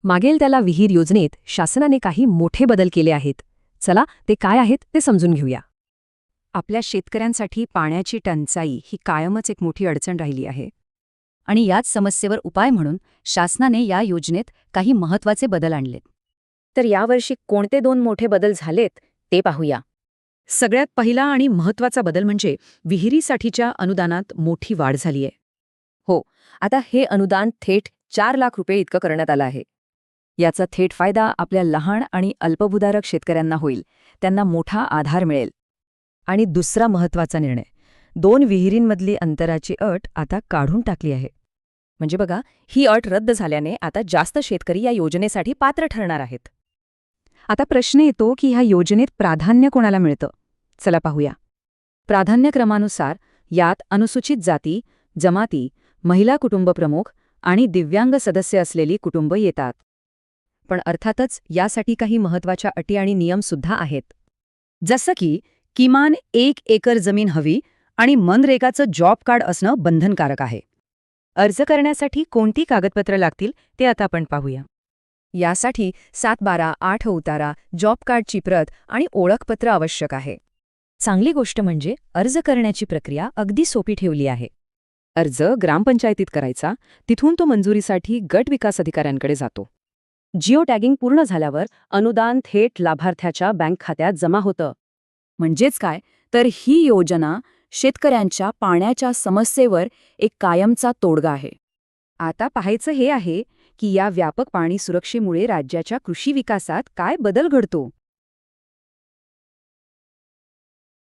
मागेल त्याला विहीर योजनेत शासनाने काही मोठे बदल केले आहेत. चला ते काय आहेत ते समजून घेऊया. आपल्या शेतकऱ्यांसाठी पाण्याची टंचाई ही कायमच एक मोठी अडचण राहिली आहे. आणि याच समस्येवर उपाय म्हणून शासनाने या योजनेत काही महत्त्वाचे बदल आणलेत. तर यावर्षी कोणते 2 मोठे बदल झालेत ते पाहूया. सगळ्यात पहिला आणि महत्त्वाचा बदल म्हणजे विहिरीसाठीच्या अनुदानात मोठी वाढ झाली आहे. हो, आता हे अनुदान थेट 4 लाख रुपये इतकं करण्यात आलं आहे. याचा थेट फायदा आपल्या लहान आणि अल्पभूधारक शेतकऱ्यांना होईल. त्यांना मोठा आधार मिळेल. आणि दुसरा महत्त्वाचा निर्णय, 2 विहिरींमधली अंतराची अट आता काढून टाकली आहे. म्हणजे बघा, ही अट रद्द झाल्याने आता जास्त शेतकरी या योजनेसाठी पात्र ठरणार आहेत. आता प्रश्न येतो की ह्या योजनेत प्राधान्य कोणाला मिळतं? चला पाहूया. प्राधान्यक्रमानुसार यात अनुसूचित जाती, जमाती, महिला कुटुंबप्रमुख आणि दिव्यांग सदस्य असलेली कुटुंब येतात. पण अर्थातच यासाठी काही महत्त्वाच्या अटी आणि नियमसुद्धा आहेत. जसं की किमान 1 एकर जमीन हवी आणि मनरेगाचं जॉब कार्ड असणं बंधनकारक आहे. अर्ज करण्यासाठी कोणती कागदपत्रं लागतील ते आता आपण पाहूया. यासाठी 7/12/8 उतारा, जॉब कार्डची प्रत आणि ओळखपत्र आवश्यक आहे. चांगली गोष्ट म्हणजे अर्ज करण्याची प्रक्रिया अगदी सोपी ठेवली आहे. अर्ज ग्रामपंचायतीत करायचा, तिथून तो मंजुरीसाठी गट विकास अधिकाऱ्यांकडे जातो. जिओ टॅगिंग पूर्ण झाल्यावर अनुदान थेट लाभार्थ्याच्या बँक खात्यात जमा होतं. म्हणजेच काय, तर ही योजना शेतकऱ्यांच्या पाण्याच्या समस्येवर एक कायमचा तोडगा आहे. आता पाहायचं हे आहे की या व्यापक पाणी सुरक्षेमुळे राज्याच्या कृषी विकासात काय बदल घडतो.